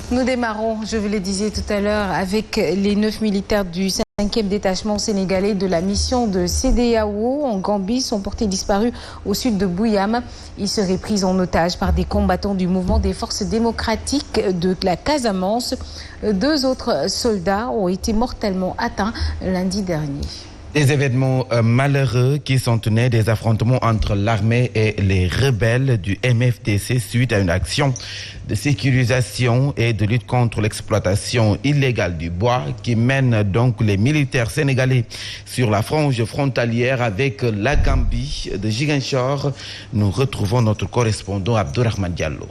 Nous démarrons, je vous le disais tout à l'heure, avec les 9 militaires du 5e détachement sénégalais de la mission de CEDEAO en Gambie sont portés disparus au sud de Bouyam. Ils seraient pris en otage par des combattants du mouvement des forces démocratiques de la Casamance. 2 autres soldats ont été mortellement atteints lundi dernier. Des événements malheureux qui sont nés des affrontements entre l'armée et les rebelles du MFDC suite à une action de sécurisation et de lutte contre l'exploitation illégale du bois qui mène donc les militaires sénégalais sur la frange frontalière avec la Gambie de Ziguinchor. Nous retrouvons notre correspondant Abdourahmane Diallo.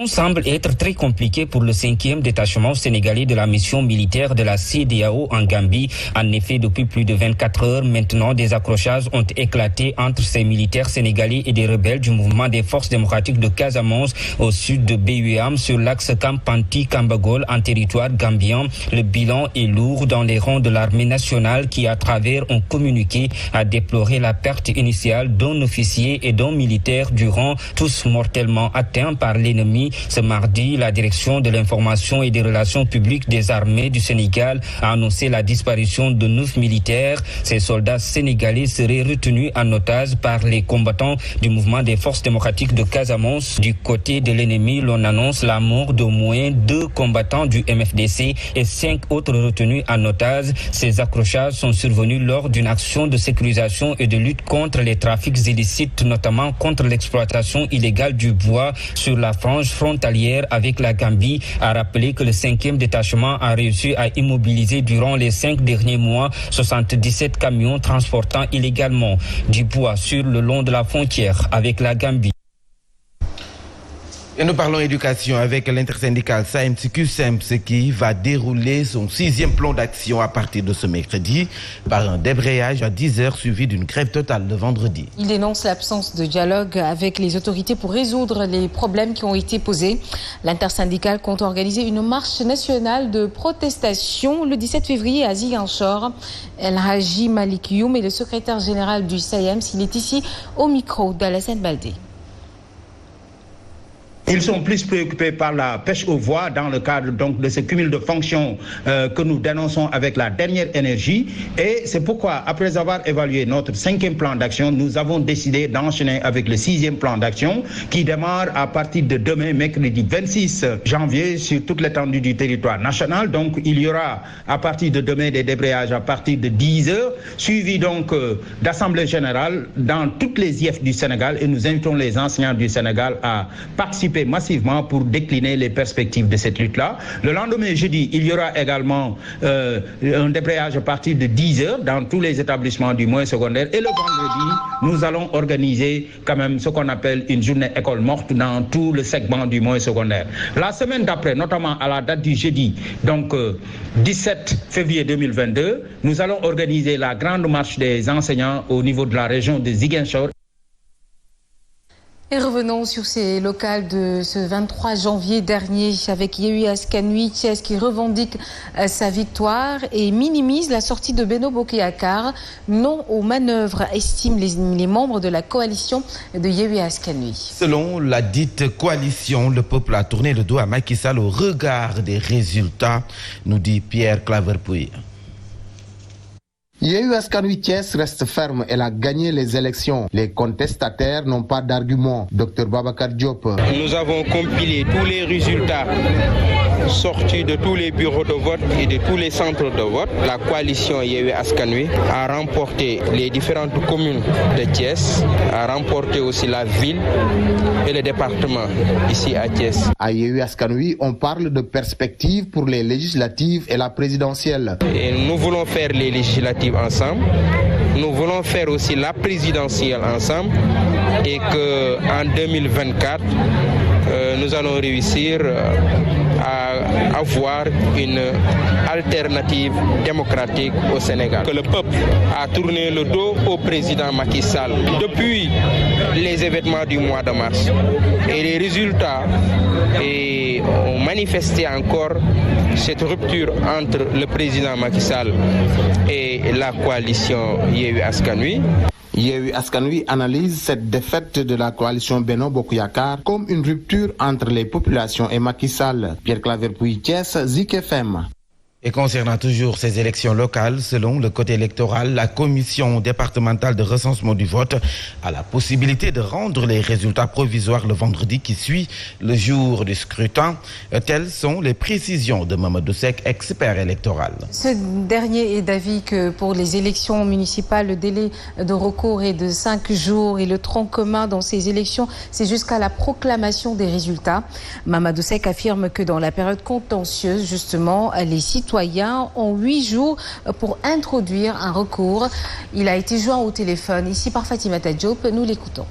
Semble être très compliqué pour le 5e détachement sénégalais de la mission militaire de la CEDEAO en Gambie. En effet, depuis plus de 24 heures maintenant, des accrochages ont éclaté entre ces militaires sénégalais et des rebelles du mouvement des forces démocratiques de Casamance au sud de Bouyam sur l'axe Kampanti-Kambagol en territoire gambien. Le bilan est lourd dans les rangs de l'armée nationale qui, à travers un communiqué, a déploré la perte initiale d'un officier et d'un militaire durant tous mortellement atteints par l'ennemi. Ce mardi, la direction de l'information et des relations publiques des armées du Sénégal a annoncé la disparition de 9 militaires. Ces soldats sénégalais seraient retenus en otage par les combattants du mouvement des forces démocratiques de Casamance. Du côté de l'ennemi, l'on annonce la mort d'au moins 2 combattants du MFDC et 5 autres retenus en otage. Ces accrochages sont survenus lors d'une action de sécurisation et de lutte contre les trafics illicites, notamment contre l'exploitation illégale du bois sur la frange frontalière avec la Gambie, a rappelé que le 5e détachement a réussi à immobiliser durant les 5 derniers mois 77 camions transportant illégalement du bois sur le long de la frontière avec la Gambie. Et nous parlons éducation avec l'intersyndicale SAEMS-CUSEMS qui va dérouler son 6e plan d'action à partir de ce mercredi par un débrayage à 10h suivi d'une grève totale le vendredi. Il dénonce l'absence de dialogue avec les autorités pour résoudre les problèmes qui ont été posés. L'intersyndicale compte organiser une marche nationale de protestation le 17 février à Ziguinchor. El Haji Malik Youm est le secrétaire général du SAEMS. Il est ici au micro d'Alassane Baldé. Ils sont plus préoccupés par la pêche aux voies dans le cadre donc de ce cumul de fonctions que nous dénonçons avec la dernière énergie. Et c'est pourquoi, après avoir évalué notre 5e plan d'action, nous avons décidé d'enchaîner avec le 6e plan d'action qui démarre à partir de demain, mercredi 26 janvier, sur toute l'étendue du territoire national. Donc, il y aura à partir de demain des débrayages à partir de 10h, suivi donc d'assemblée générale dans toutes les IF du Sénégal. Et nous invitons les enseignants du Sénégal à participer massivement pour décliner les perspectives de cette lutte-là. Le lendemain, jeudi, il y aura également un débrayage à partir de 10h dans tous les établissements du moyen secondaire. Et le vendredi, nous allons organiser quand même ce qu'on appelle une journée école morte dans tout le segment du moyen secondaire. La semaine d'après, notamment à la date du jeudi, donc 17 février 2022, nous allons organiser la grande marche des enseignants au niveau de la région de Ziguinchor. Et revenons sur ces locales de ce 23 janvier dernier avec Yewwi Askan Wi Thiès qui revendique sa victoire et minimise la sortie de Benno Bokk Yakaar. Non aux manœuvres, estiment les membres de la coalition de Yewwi Askan Wi. Selon la dite coalition, le peuple a tourné le dos à Macky Sall au regard des résultats, nous dit Pierre Claver-Pouy. Yewwi Askan Wi Thiès reste ferme, elle a gagné les élections. Les contestataires n'ont pas d'argument. Dr Babacar Diop. Nous avons compilé tous les résultats sortis de tous les bureaux de vote et de tous les centres de vote. La coalition Yewwi Askan Wi a remporté les différentes communes de Thiès, a remporté aussi la ville et le département ici à Thiès. À Yewwi Askan Wi, on parle de perspectives pour les législatives et la présidentielle. Et nous voulons faire les législatives ensemble. Nous voulons faire aussi la présidentielle ensemble et qu'en 2024, nous allons réussir à avoir une alternative démocratique au Sénégal. Que le peuple a tourné le dos au président Macky Sall depuis les événements du mois de mars. Et les résultats ont manifesté encore cette rupture entre le président Macky Sall et la coalition Yewwi Askan Wi. Yewwi Askan Wi analyse cette défaite de la coalition Benno Bokk Yakaar comme une rupture entre les populations et Macky Sall. Pierre Claver Pouy, Thiès, Zik FM. Et concernant toujours ces élections locales, selon le code électoral, la commission départementale de recensement du vote a la possibilité de rendre les résultats provisoires le vendredi qui suit le jour du scrutin. Telles sont les précisions de Mamadou Seck, expert électoral. Ce dernier est d'avis que pour les élections municipales, le délai de recours est de 5 jours et le tronc commun dans ces élections, c'est jusqu'à la proclamation des résultats. Mamadou Seck affirme que dans la période contentieuse, justement, les citoyens ont 8 jours pour introduire un recours. Il a été joint au téléphone ici par Fatimata Diop. Nous l'écoutons.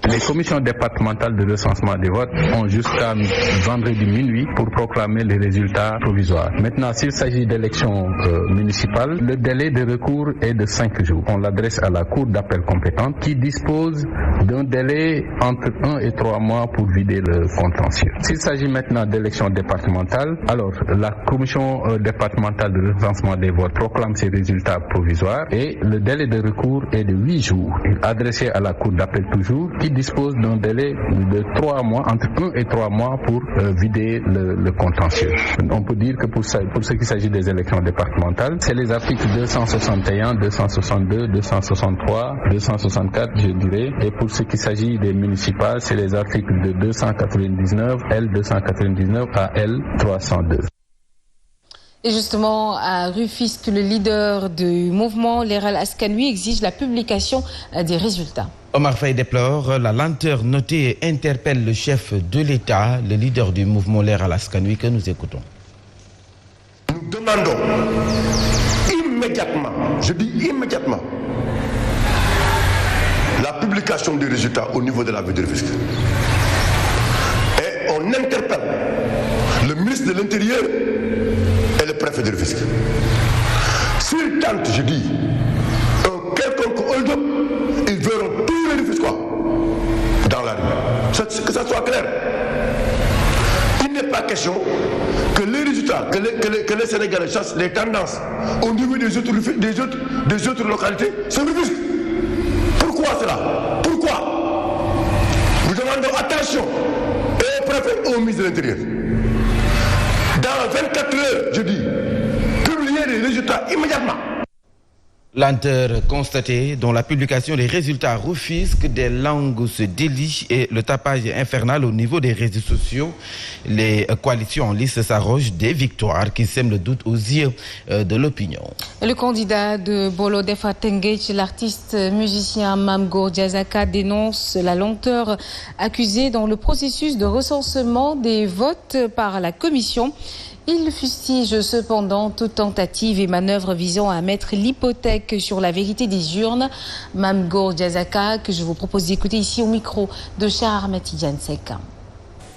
Les commissions départementales de recensement des votes ont jusqu'à vendredi minuit pour proclamer les résultats provisoires. Maintenant, s'il s'agit d'élections municipales, le délai de recours est de 5 jours. On l'adresse à la Cour d'appel compétente qui dispose d'un délai entre 1 et 3 mois pour vider le contentieux. S'il s'agit maintenant d'élections départementales, alors la commission départementale de recensement des votes proclame ses résultats provisoires et le délai de recours est de 8 jours, adressé à la Cour d'appel toujours, qui dispose d'un délai de 3 mois, entre 1 et 3 mois pour vider le contentieux. On peut dire que pour ce qui s'agit des élections départementales, c'est les articles 261, 262, 263, 264, je dirais, et pour ce qui s'agit des municipales, c'est les articles de 299, L299 à L302. Et justement, à Rufisque, le leader du mouvement Leral Askan Wi exige la publication des résultats. Omar Faye déplore la lenteur notée et interpelle le chef de l'État, le leader du mouvement Leral Askan Wi que nous écoutons. Nous demandons immédiatement, je dis immédiatement, la publication des résultats au niveau de la ville de Rufisque. Et on interpelle le ministre de l'Intérieur et le préfet de Rufisque. S'ils tentent, je dis, un quelconque hold-up, ils verront tous les Rufisquois dans la rue. Que ça soit clair. Il n'est pas question que les résultats, que les Sénégalais chassent les tendances au niveau des autres localités, c'est Rufisque. Pourquoi cela? Pourquoi? Nous demandons attention et au préfet et au ministre de l'Intérieur. Dans 24 heures, je dis, publier les résultats immédiatement. Lenteur constatée dont la publication des résultats refusque, des langues se délient et le tapage infernal au niveau des réseaux sociaux. Les coalitions en lice s'arrogent des victoires qui sèment le doute aux yeux de l'opinion. Le candidat de Bolo Defar Tengej, l'artiste musicien Mame Gor Diazaka, dénonce la lenteur accusée dans le processus de recensement des votes par la commission. Il fustige cependant toute tentative et manœuvre visant à mettre l'hypothèque sur la vérité des urnes. Mame Gor Diazaka, que je vous propose d'écouter ici au micro de Cheikh Ahmed Tidiane Seck.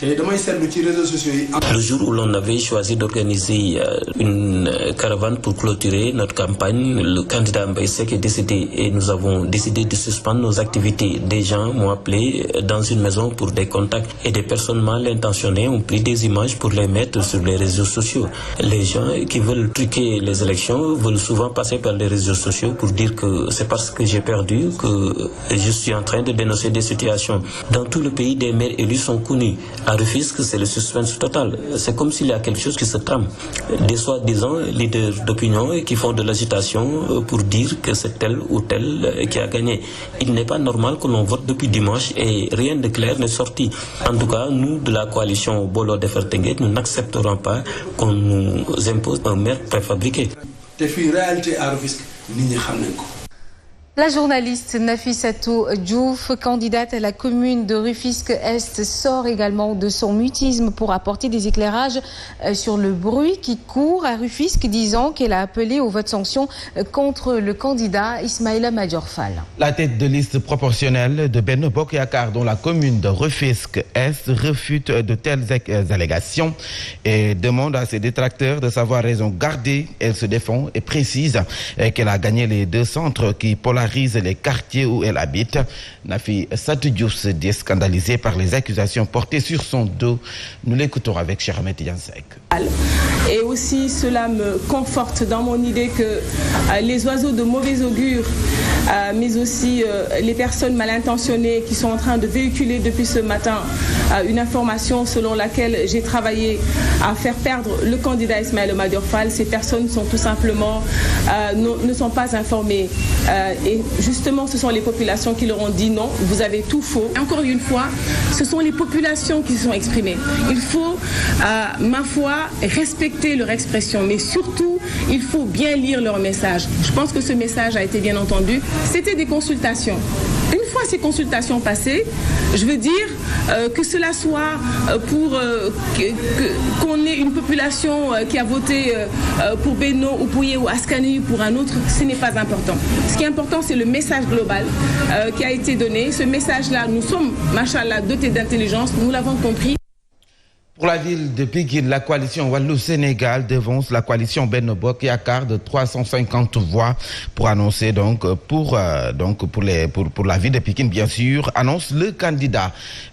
Le jour où l'on avait choisi d'organiser une caravane pour clôturer notre campagne, le candidat Mbaye Seck est décédé et nous avons décidé de suspendre nos activités. Des gens m'ont appelé dans une maison pour des contacts et des personnes mal intentionnées ont pris des images pour les mettre sur les réseaux sociaux. Les gens qui veulent truquer les élections veulent souvent passer par les réseaux sociaux pour dire que c'est parce que j'ai perdu que je suis en train de dénoncer des situations. Dans tout le pays, des maires élus sont connus. À Rufisque, c'est le suspense total. C'est comme s'il y a quelque chose qui se trame. Des soi-disant leaders d'opinion qui font de l'agitation pour dire que c'est tel ou tel qui a gagné. Il n'est pas normal que l'on vote depuis dimanche et rien de clair n'est sorti. En tout cas, nous, de la coalition Bolo Defar Tengej, nous n'accepterons pas qu'on nous impose un maire préfabriqué. La journaliste Nafissatou Diouf, candidate à la commune de Rufisque-Est, sort également de son mutisme pour apporter des éclairages sur le bruit qui court à Rufisque, disant qu'elle a appelé au vote sanction contre le candidat Ismaïla Madior Fall. La tête de liste proportionnelle de Benno Bokk Yakaar dans la commune de Rufisque-Est refute de telles allégations et demande à ses détracteurs de savoir raison garder. Elle se défend et précise qu'elle a gagné les 2 centres qui polarisent les quartiers où elle habite. Nafissatou Diouf se dit scandalisée par les accusations portées sur son dos. Nous l'écoutons avec Cheikh Ahmed Tidiane Seck. Et aussi, cela me conforte dans mon idée que les oiseaux de mauvais augure, mais aussi les personnes mal intentionnées qui sont en train de véhiculer depuis ce matin une information selon laquelle j'ai travaillé à faire perdre le candidat Ismaïla Madior Fall, ces personnes sont tout simplement ne sont pas informées. Et justement, ce sont les populations qui leur ont dit non, vous avez tout faux. Encore une fois, ce sont les populations qui se sont exprimées. Il faut, ma foi, respecter leur expression, mais surtout, il faut bien lire leur message. Je pense que ce message a été bien entendu. C'était des consultations. Une fois ces consultations passées, je veux dire que cela soit pour qu'on ait une population qui a voté pour Benno ou pour Yewwi Askan Wi pour un autre, ce n'est pas important. Ce qui est important, c'est le message global qui a été donné. Ce message-là, nous sommes, machallah, dotés d'intelligence, nous l'avons compris. Pour la ville de Pikine, la coalition Wallu-Sénégal devance la coalition Benno Bokk Yakaar de 350 voix pour annoncer pour la ville de Pikine, bien sûr, annonce le candidat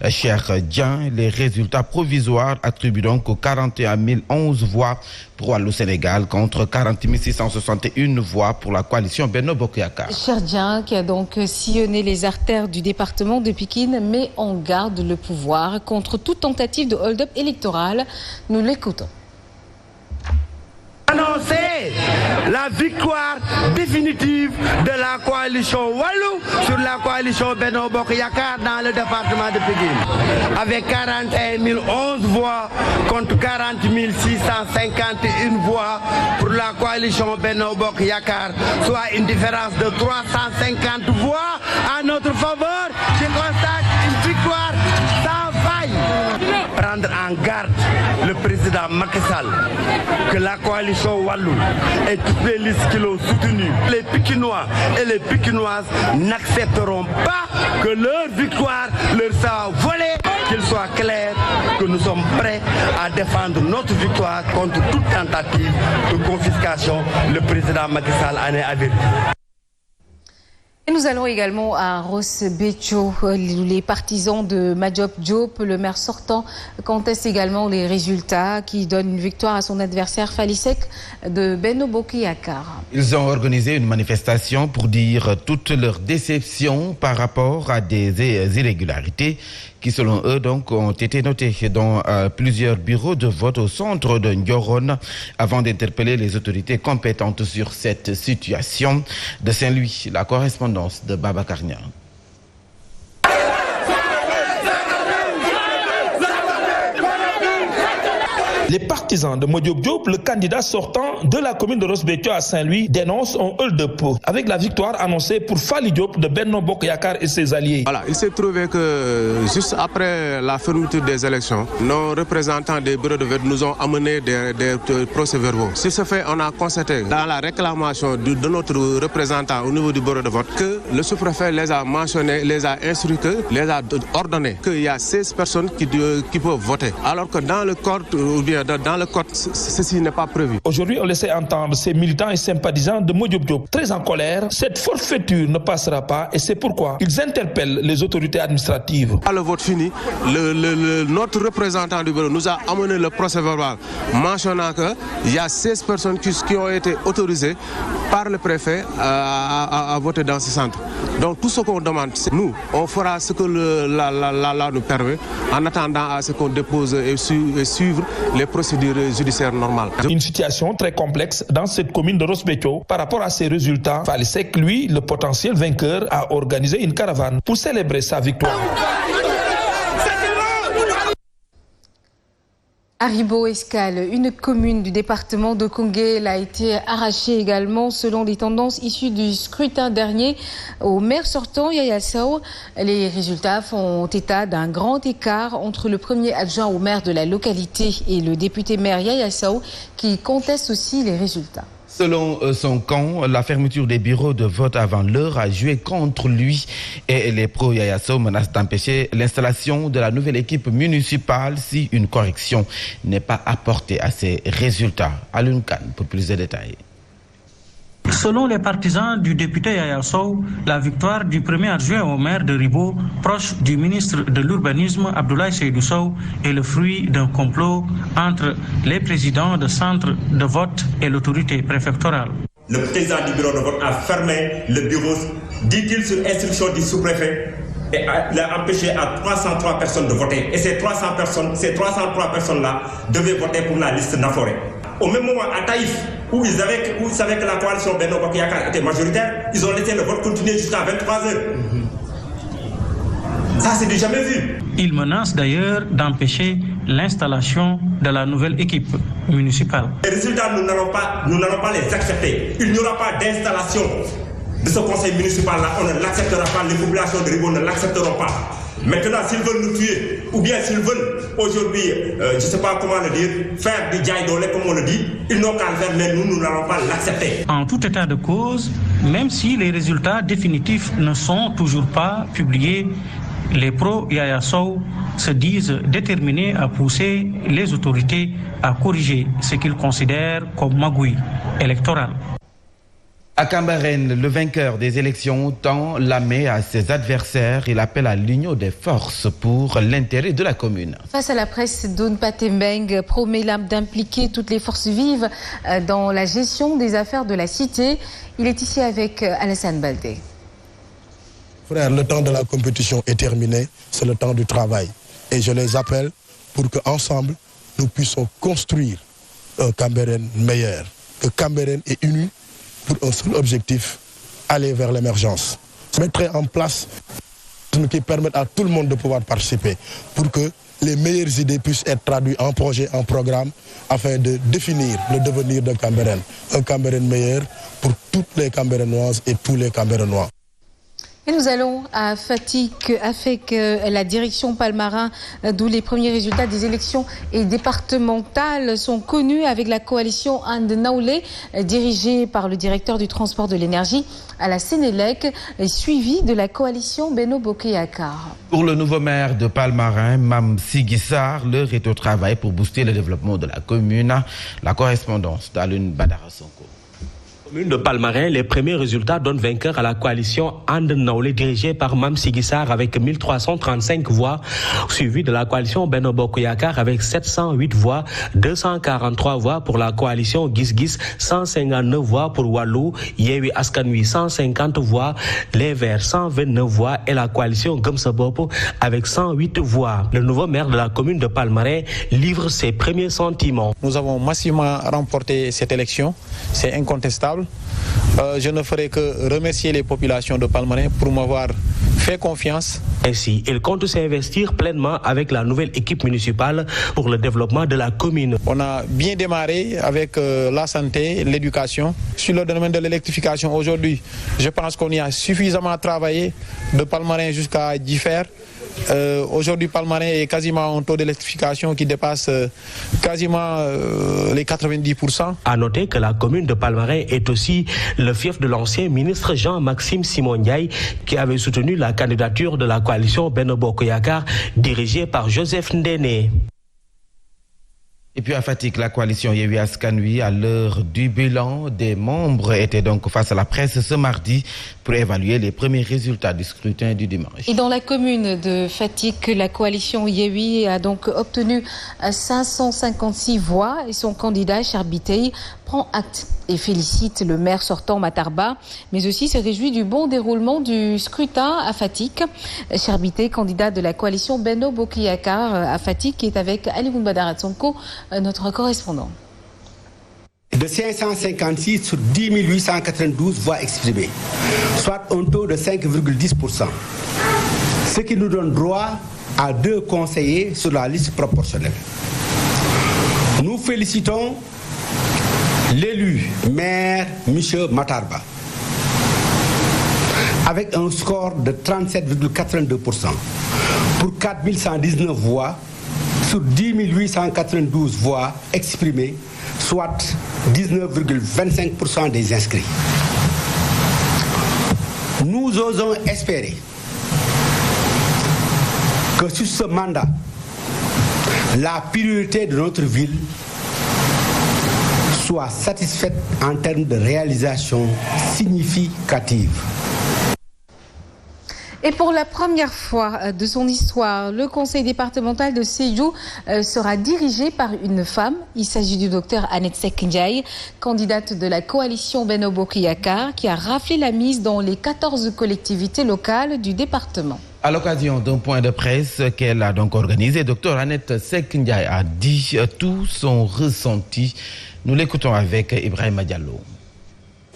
Cheikh Dieng. Les résultats provisoires attribuent donc 41 011 voix pour Wallu-Sénégal contre 40 661 voix pour la coalition Benno Bokk Yakaar. Cheikh Dieng, qui a donc sillonné les artères du département de Pikine, met en garde le pouvoir contre toute tentative de hold-up électoral. Nous l'écoutons. Annoncer la victoire définitive de la coalition Wallu sur la coalition Benno Bokk Yakaar dans le département de Pikine. Avec 41 011 voix contre 40 651 voix pour la coalition Benno Bokk Yakaar, soit une différence de 350 voix à notre faveur. Je constate une victoire sans faille. Prendre en garde le président Macky Sall que la coalition Wallu et toutes les listes qui l'ont soutenu, les Pikinois et les Pikinoises n'accepteront pas que leur victoire leur soit volée. Qu'il soit clair que nous sommes prêts à défendre notre victoire contre toute tentative de confiscation. Le président Macky Sall en est averti. Et nous allons également à Ross Béthio. Les partisans de Madiop Diop, le maire sortant, contestent également les résultats qui donnent une victoire à son adversaire Fally de Benno Bokk Yakaar. Ils ont organisé une manifestation pour dire toute leur déception par rapport à des irrégularités qui, selon eux, donc, ont été notées dans plusieurs bureaux de vote au centre de Ndiorone avant d'interpeller les autorités compétentes sur cette situation. De Saint-Louis, la correspondance de Babacar Niang. Les partisans de Madiop Diop, le candidat sortant de la commune de Ross Béthio à Saint-Louis, dénoncent un hold-up avec la victoire annoncée pour Fally Diop de Benno Bokk Yakaar et ses alliés. Voilà, il s'est trouvé que juste après la fermeture des élections, nos représentants des bureaux de vote nous ont amené des procès-verbaux. Sur ce fait, on a constaté dans la réclamation de notre représentant au niveau du bureau de vote que le sous-préfet les a mentionnés, les a instruits, les a ordonnés qu'il y a 16 personnes qui peuvent voter. Alors que dans le code ou bien dans le code, ceci n'est pas prévu. Aujourd'hui, on laissait entendre ces militants et sympathisants de Madiop Diop très en colère. Cette forfaiture ne passera pas et c'est pourquoi ils interpellent les autorités administratives. À le vote fini, notre représentant du bureau nous a amené le procès verbal mentionnant qu'il y a 16 personnes qui ont été autorisées par le préfet à voter dans ce centre. Donc tout ce qu'on demande, c'est nous, on fera ce que la loi nous permet en attendant à ce qu'on dépose et suivre les procédures judiciaires normales. Une situation très complexe dans cette commune de Ross Béthio par rapport à ces résultats. Fally Seck, lui, le potentiel vainqueur, a organisé une caravane pour célébrer sa victoire. Haribo Escale, une commune du département de Koungheul, a été arrachée également selon les tendances issues du scrutin dernier au maire sortant Yaya Sow. Les résultats font état d'un grand écart entre le premier adjoint au maire de la localité et le député maire Yaya Sow qui conteste aussi les résultats. Selon son camp, la fermeture des bureaux de vote avant l'heure a joué contre lui et les pro-Yaya Sow menacent d'empêcher l'installation de la nouvelle équipe municipale si une correction n'est pas apportée à ces résultats. Alun Khan pour plus de détails. Selon les partisans du député Yaya Sow, la victoire du premier adjoint au maire de Ribo, proche du ministre de l'Urbanisme Abdoulaye Seydou Sow, est le fruit d'un complot entre les présidents de centres de vote et l'autorité préfectorale. Le président du bureau de vote a fermé le bureau, dit-il, sur instruction du sous-préfet, et il a empêché à 303 personnes de voter. Et ces 303 personnes-là devaient voter pour la liste Naforé. Au même moment, à Taïf, où ils savaient que la coalition Benno Bokk Yakaar était majoritaire, ils ont laissé le vote continuer jusqu'à 23h. Ça, c'est du jamais vu. Ils menacent d'ailleurs d'empêcher l'installation de la nouvelle équipe municipale. Les résultats, nous n'allons pas les accepter. Il n'y aura pas d'installation de ce conseil municipal-là. On ne l'acceptera pas. Les populations de Ribo ne l'accepteront pas. Maintenant, s'ils veulent nous tuer, ou bien s'ils veulent aujourd'hui, je ne sais pas comment le dire, faire du djaïdolé comme on le dit, ils n'ont qu'à le faire, mais nous n'allons pas l'accepter. En tout état de cause, même si les résultats définitifs ne sont toujours pas publiés, les pro-Yaya Sow se disent déterminés à pousser les autorités à corriger ce qu'ils considèrent comme magouille électorale. À Cambérène, le vainqueur des élections tend la main à ses adversaires. Il appelle à l'union des forces pour l'intérêt de la commune. Face à la presse, Don Patembeng promet d'impliquer toutes les forces vives dans la gestion des affaires de la cité. Il est ici avec Alassane Baldé. Frère, le temps de la compétition est terminé, c'est le temps du travail. Et je les appelle pour qu'ensemble, nous puissions construire un Cambérène meilleur. Que Cambérène est uni pour un seul objectif, aller vers l'émergence. Mettre en place ce qui permet à tout le monde de pouvoir participer pour que les meilleures idées puissent être traduites en projet, en programme, afin de définir le devenir de Cambérène. Un Cambérène meilleur pour toutes les Cambérénoises et tous les Cambérénois. Et nous allons à Fatick avec la direction Palmarin, d'où les premiers résultats des élections départementales sont connus avec la coalition And Nawlé, dirigée par le directeur du transport de l'énergie à la Sénélec, suivie de la coalition Benno Bokk Yakaar. Pour le nouveau maire de Palmarin, Mame Siggy Sarr, l'heure est au travail pour booster le développement de la commune. La correspondance d'Alun Badara Sonko. Commune de Palmarin, les premiers résultats donnent vainqueur à la coalition And Nawlé dirigée par Mame Siggy Sarr avec 1335 voix, suivi de la coalition Benno Bokk Yakaar avec 708 voix, 243 voix pour la coalition Gis Gis, 159 voix pour Wallu, Yewwi Askan Wi 150 voix, les Verts 129 voix et la coalition Gëm Sa Bopp avec 108 voix. Le nouveau maire de la commune de Palmarin livre ses premiers sentiments. Nous avons massivement remporté cette élection, c'est incontestable. Je ne ferai que remercier les populations de Palmarin pour m'avoir fait confiance. Ainsi, il compte s'investir pleinement avec la nouvelle équipe municipale pour le développement de la commune. On a bien démarré avec la santé, l'éducation. Sur le domaine de l'électrification, aujourd'hui, je pense qu'on y a suffisamment travaillé de Palmarin jusqu'à Differ. Aujourd'hui, Palmarin est quasiment à un taux d'électrification qui dépasse quasiment les 90%. À noter que la commune de Palmarin est aussi le fief de l'ancien ministre Jean-Maxime Simon Ndiaye qui avait soutenu la candidature de la coalition Benno Bokk Yakaar dirigée par Joseph Ndéné. Et puis à Fatick, la coalition Yewwi Askan Wi, à l'heure du bilan des membres, était donc face à la presse ce mardi pour évaluer les premiers résultats du scrutin du dimanche. Et dans la commune de Fatick, la coalition Yewwi a donc obtenu 556 voix et son candidat Charbitey prend acte et félicite le maire sortant Matarba, mais aussi se réjouit du bon déroulement du scrutin à Fatick. Charbitey, candidat de la coalition Benno Bokk Yakaar à Fatick, est avec Alioune Badara Sonko, notre correspondant. De 556 sur 10 892 voix exprimées, soit un taux de 5,10%, ce qui nous donne droit à 2 conseillers sur la liste proportionnelle. Nous félicitons l'élu maire M. Matarba avec un score de 37,82% pour 4119 voix sur 10 892 voix exprimées, soit 19,25% des inscrits. Nous osons espérer que sur ce mandat, la priorité de notre ville soit satisfaite en termes de réalisation significative. Et pour la première fois de son histoire, le conseil départemental de Sédhiou sera dirigé par une femme. Il s'agit du docteur Annette Seck Ndiaye, candidate de la coalition Benno Bokk Yakaar, qui a raflé la mise dans les 14 collectivités locales du département. À l'occasion d'un point de presse qu'elle a donc organisé, docteur Annette Seck Ndiaye a dit tout son ressenti. Nous l'écoutons avec Ibrahima Diallo.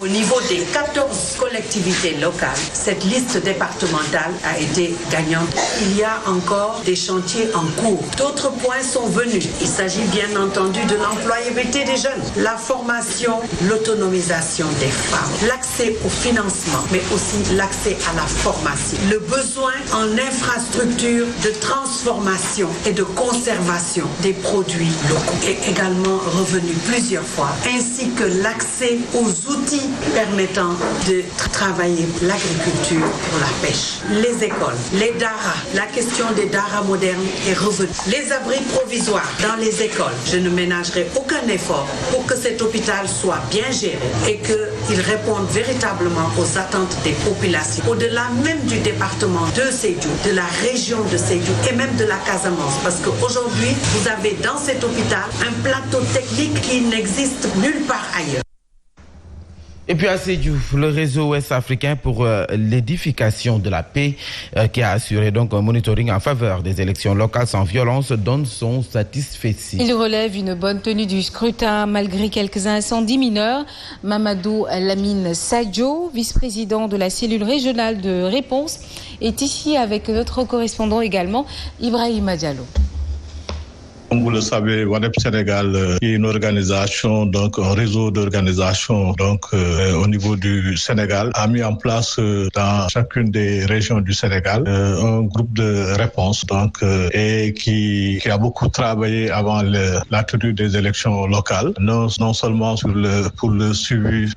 Au niveau des 14 collectivités locales, cette liste départementale a été gagnante. Il y a encore des chantiers en cours. D'autres points sont venus. Il s'agit bien entendu de l'employabilité des jeunes, la formation, l'autonomisation des femmes, l'accès au financement, mais aussi l'accès à la formation. Le besoin en infrastructures de transformation et de conservation des produits locaux est également revenu plusieurs fois, ainsi que l'accès aux outils permettant de travailler l'agriculture pour la pêche. Les écoles, les daras, la question des daras modernes est revenue. Les abris provisoires dans les écoles, je ne ménagerai aucun effort pour que cet hôpital soit bien géré et qu'il réponde véritablement aux attentes des populations. Au-delà même du département de Sédhiou, de la région de Sédhiou et même de la Casamance, parce qu'aujourd'hui, vous avez dans cet hôpital un plateau technique qui n'existe nulle part ailleurs. Et puis à Sédhiou, le réseau ouest africain pour l'édification de la paix qui a assuré donc un monitoring en faveur des élections locales sans violence donne son satisfecit. Il relève une bonne tenue du scrutin malgré quelques incendies mineurs. Mamadou Lamine Sadio, vice-président de la cellule régionale de réponse, est ici avec notre correspondant également, Ibrahima Diallo. Comme vous le savez, WADEP Sénégal est une organisation, donc un réseau d'organisations au niveau du Sénégal, a mis en place dans chacune des régions du Sénégal un groupe de réponse et qui a beaucoup travaillé avant la tenue des élections locales, non seulement pour le suivi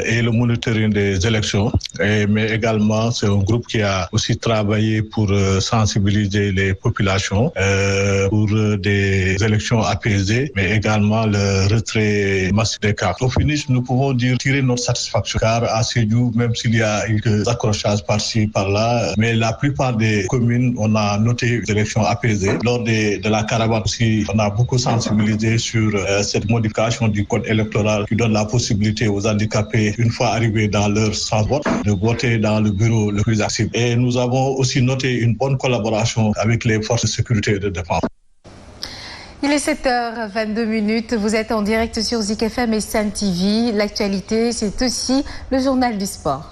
et le monitoring des élections, mais également c'est un groupe qui a aussi travaillé pour sensibiliser les populations pour des élections apaisées, mais également le retrait massif des cartes. Au finish, nous pouvons tirer notre satisfaction, car à Sédhiou, même s'il y a eu des accrochages par-ci, par-là, mais la plupart des communes, on a noté des élections apaisées. Lors de la caravane aussi, on a beaucoup sensibilisé sur cette modification du code électoral qui donne la possibilité aux handicapés, une fois arrivés dans leur centre de vote, de voter dans le bureau le plus accessible. Et nous avons aussi noté une bonne collaboration avec les forces de sécurité et de défense. Il est 7h22. Vous êtes en direct sur Zik FM et Sen TV. L'actualité, c'est aussi le journal du sport.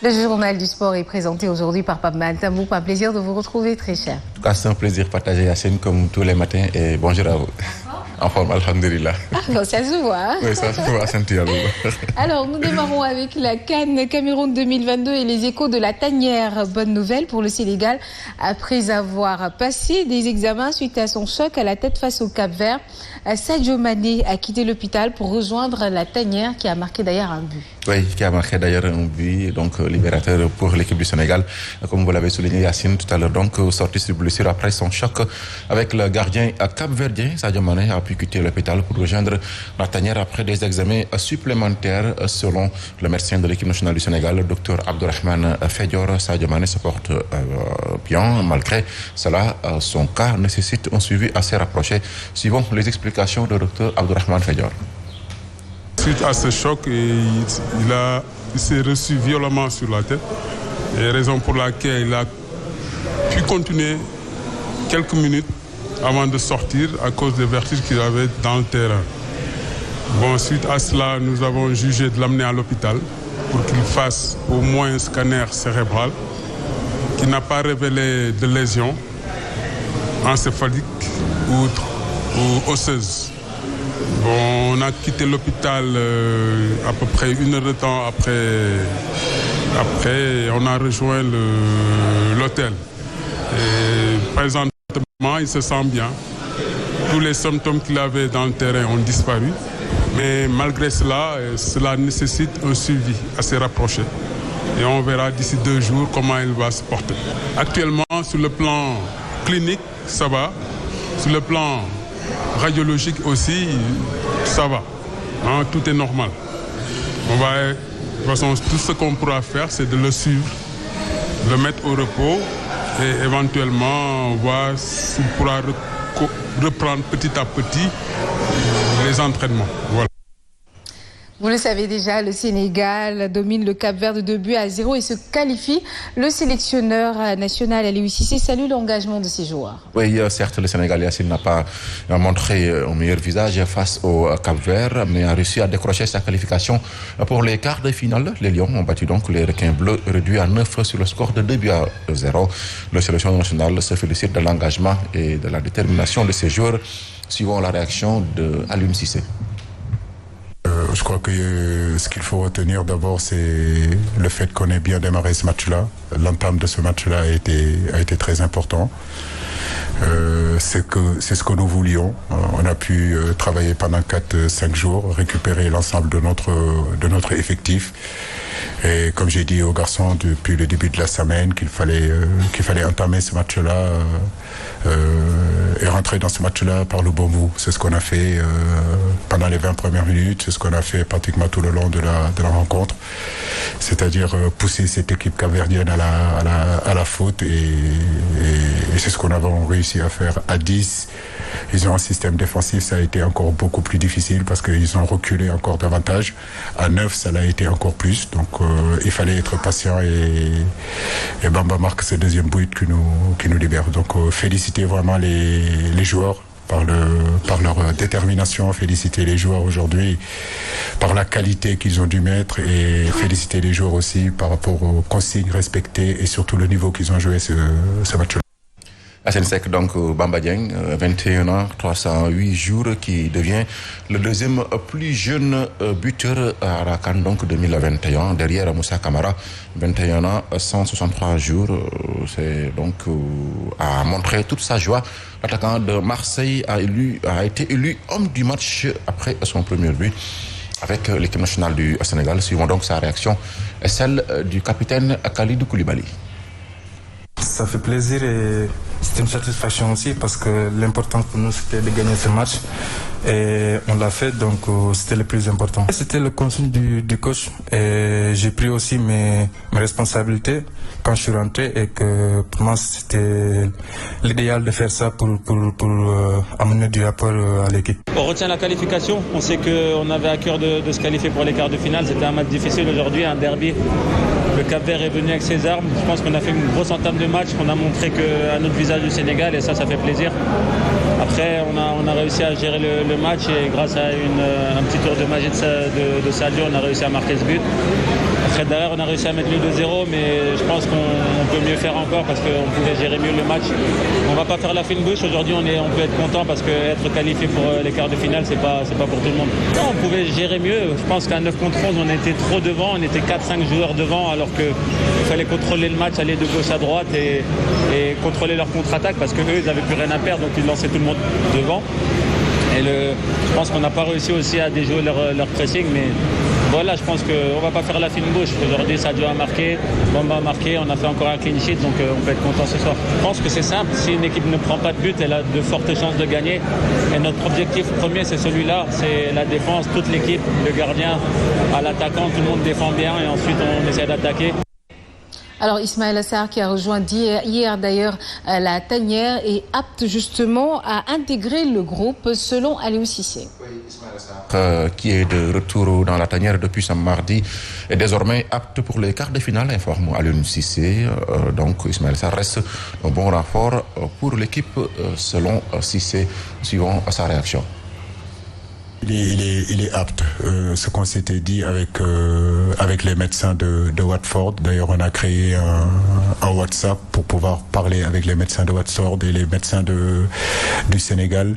Le journal du sport est présenté aujourd'hui par Pape Matamou. Un plaisir de vous retrouver, très cher. En tout cas, c'est un plaisir partagé, Yacine, comme tous les matins. Et bonjour à vous. En forme, alhamdulillah. Ah, bon, ça se voit. Hein? Oui, ça se voit, Alors, nous démarrons avec la CAN Cameroun 2022 et les échos de la tanière. Bonne nouvelle pour le Sénégal. Après avoir passé des examens suite à son choc à la tête face au Cap-Vert, Sadio Mané a quitté l'hôpital pour rejoindre la tanière qui a marqué d'ailleurs un but. Oui, qui a marqué d'ailleurs un but, donc libérateur pour l'équipe du Sénégal. Comme vous l'avez souligné, Yacine, tout à l'heure, donc sorti sur blessure après son choc avec le gardien cap-verdien. Sadio Mané a pu quitter l'hôpital pour rejoindre la tanière après des examens supplémentaires. Selon le médecin de l'équipe nationale du Sénégal, le docteur Abdourahmane Fedior, Sadio Mané se porte bien. Malgré cela, son cas nécessite un suivi assez rapproché. Suivons les explications du docteur Abdourahmane Fedior. Suite à ce choc, il s'est reçu violemment sur la tête, et raison pour laquelle il a pu continuer quelques minutes avant de sortir à cause des vertiges qu'il avait dans le terrain. Bon, suite à cela, nous avons jugé de l'amener à l'hôpital pour qu'il fasse au moins un scanner cérébral qui n'a pas révélé de lésions encéphaliques ou osseuses. Bon, on a quitté l'hôpital à peu près 1 heure de temps après, on a rejoint l'hôtel. Présentement, il se sent bien. Tous les symptômes qu'il avait dans le terrain ont disparu. Mais malgré cela, cela nécessite un suivi assez rapproché. et on verra d'ici 2 jours comment il va se porter. Actuellement, sur le plan clinique, ça va. Sur le plan radiologique aussi, ça va. Hein, tout est normal. De toute façon, tout ce qu'on pourra faire, c'est de le suivre, le mettre au repos et éventuellement voir s'il pourra reprendre petit à petit les entraînements. Voilà. Vous le savez déjà, le Sénégal domine le Cap-Vert de 2-0 et se qualifie. Le sélectionneur national Aliou Cissé salue l'engagement de ses joueurs. Oui, certes, le Sénégal Yacine n'a pas montré un meilleur visage face au Cap-Vert, mais a réussi à décrocher sa qualification pour les quarts de finale. Les Lions ont battu donc les Requins bleus réduits à 9 sur le score de 2-0. Le sélectionneur national se félicite de l'engagement et de la détermination de ses joueurs, suivant la réaction d'Aliou Cissé. Je crois que ce qu'il faut retenir d'abord, c'est le fait qu'on ait bien démarré ce match-là. L'entame de ce match-là a été très important. C'est ce que nous voulions. On a pu travailler pendant 4-5 jours, récupérer l'ensemble de notre effectif. Et comme j'ai dit aux garçons depuis le début de la semaine qu'il fallait entamer ce match-là et rentrer dans ce match-là par le bon bout. C'est ce qu'on a fait pendant les 20 premières minutes, c'est ce qu'on a fait pratiquement tout le long de la rencontre. C'est-à-dire pousser cette équipe capverdienne à la faute et c'est ce qu'on avait réussi à faire à 10. Ils ont un système défensif, ça a été encore beaucoup plus difficile parce qu'ils ont reculé encore davantage. À 9, ça l'a été encore plus. Donc il fallait être patient et Bamba marque ce deuxième but qui nous libère. Donc féliciter vraiment les joueurs par leur détermination, féliciter les joueurs aujourd'hui par la qualité qu'ils ont dû mettre et féliciter les joueurs aussi par rapport aux consignes respectées et surtout le niveau qu'ils ont joué ce match-là. Sec, donc Bamba Dieng, 21 ans, 308 jours, qui devient le deuxième plus jeune buteur à la CAN donc 2021, derrière Moussa Camara, 21 ans, 163 jours. C'est donc a montré toute sa joie. L'attaquant de Marseille a été élu homme du match après son premier but avec l'équipe nationale du Sénégal. Suivons donc sa réaction et celle du capitaine Khalidou Koulibaly. Ça fait plaisir et c'est une satisfaction aussi parce que l'important pour nous c'était de gagner ce match et on l'a fait, donc c'était le plus important. C'était le consigne du coach et j'ai pris aussi mes responsabilités quand je suis rentré et que pour moi c'était l'idéal de faire ça pour amener du apport à l'équipe. On retient la qualification, on sait qu'on avait à cœur de se qualifier pour les quarts de finale, c'était un match difficile aujourd'hui, un derby. Le Cap-Vert est venu avec ses armes. Je pense qu'on a fait une grosse entame de match. On a montré à notre visage du Sénégal et ça fait plaisir. Après, on a réussi à gérer le match et grâce à un petit tour de magie de Sadio, on a réussi à marquer ce but. Après, derrière, on a réussi à mettre le 2-0, mais je pense qu'on peut mieux faire encore parce qu'on pouvait gérer mieux le match. On ne va pas faire la fine bouche. Aujourd'hui, on peut être content parce qu'être qualifié pour les quarts de finale, c'est pas pour tout le monde. Non, on pouvait gérer mieux. Je pense qu'à 9 contre 11, on était trop devant. On était 4-5 joueurs devant alors qu'il fallait contrôler le match, aller de gauche à droite et contrôler leur contre-attaque parce qu'eux, ils n'avaient plus rien à perdre, donc ils lançaient tout le monde devant. Et je pense qu'on n'a pas réussi aussi à déjouer leur pressing, mais voilà, je pense qu'on ne va pas faire la fine bouche. Aujourd'hui, Sadio a marqué, Bamba a marqué, on a fait encore un clean sheet, donc on peut être content ce soir. Je pense que c'est simple, si une équipe ne prend pas de but, elle a de fortes chances de gagner. Et notre objectif premier, c'est celui-là, c'est la défense, toute l'équipe, le gardien à l'attaquant, tout le monde défend bien et ensuite on essaie d'attaquer. Alors Ismaël Sarr qui a rejoint hier d'ailleurs la tanière est apte justement à intégrer le groupe selon Aliou Cissé. Oui, Ismaël Sarr qui est de retour dans la tanière depuis ce mardi est désormais apte pour les quarts de finale, informe Aliou Cissé. Donc Ismaël Sarr reste un bon renfort pour l'équipe selon Cissé, suivant sa réaction. Il est apte. Ce qu'on s'était dit avec les médecins de Watford. D'ailleurs, on a créé un WhatsApp pour pouvoir parler avec les médecins de Watford et les médecins du Sénégal.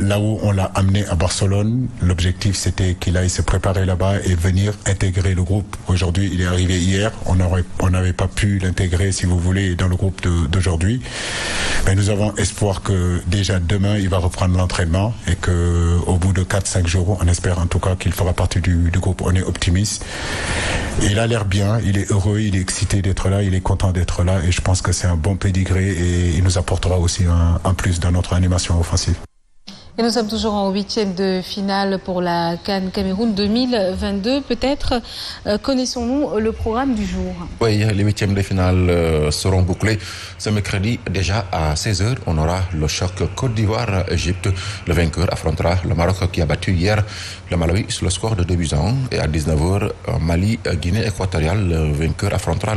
Là où on l'a amené à Barcelone, l'objectif c'était qu'il aille se préparer là-bas et venir intégrer le groupe. Aujourd'hui, il est arrivé hier. On n'avait pas pu l'intégrer, si vous voulez, dans le groupe d'aujourd'hui. Mais nous avons espoir que déjà demain, il va reprendre l'entraînement et que au bout de 4-5 jours, on espère en tout cas qu'il fera partie du groupe. On est optimiste. Il a l'air bien, il est heureux, il est excité d'être là, il est content d'être là et je pense que c'est un bon pédigré et il nous apportera aussi un plus dans notre animation offensive. Et nous sommes toujours en 8e de finale pour la CAN Cameroun 2022. Peut-être connaissons-nous le programme du jour? Oui, les 8e de finale seront bouclés. Ce mercredi, déjà à 16h, on aura le choc Côte d'Ivoire-Égypte. Le vainqueur affrontera le Maroc qui a battu hier le Malawi sur le score de 2-1. Et à 19h, Mali-Guinée équatoriale, le vainqueur affrontera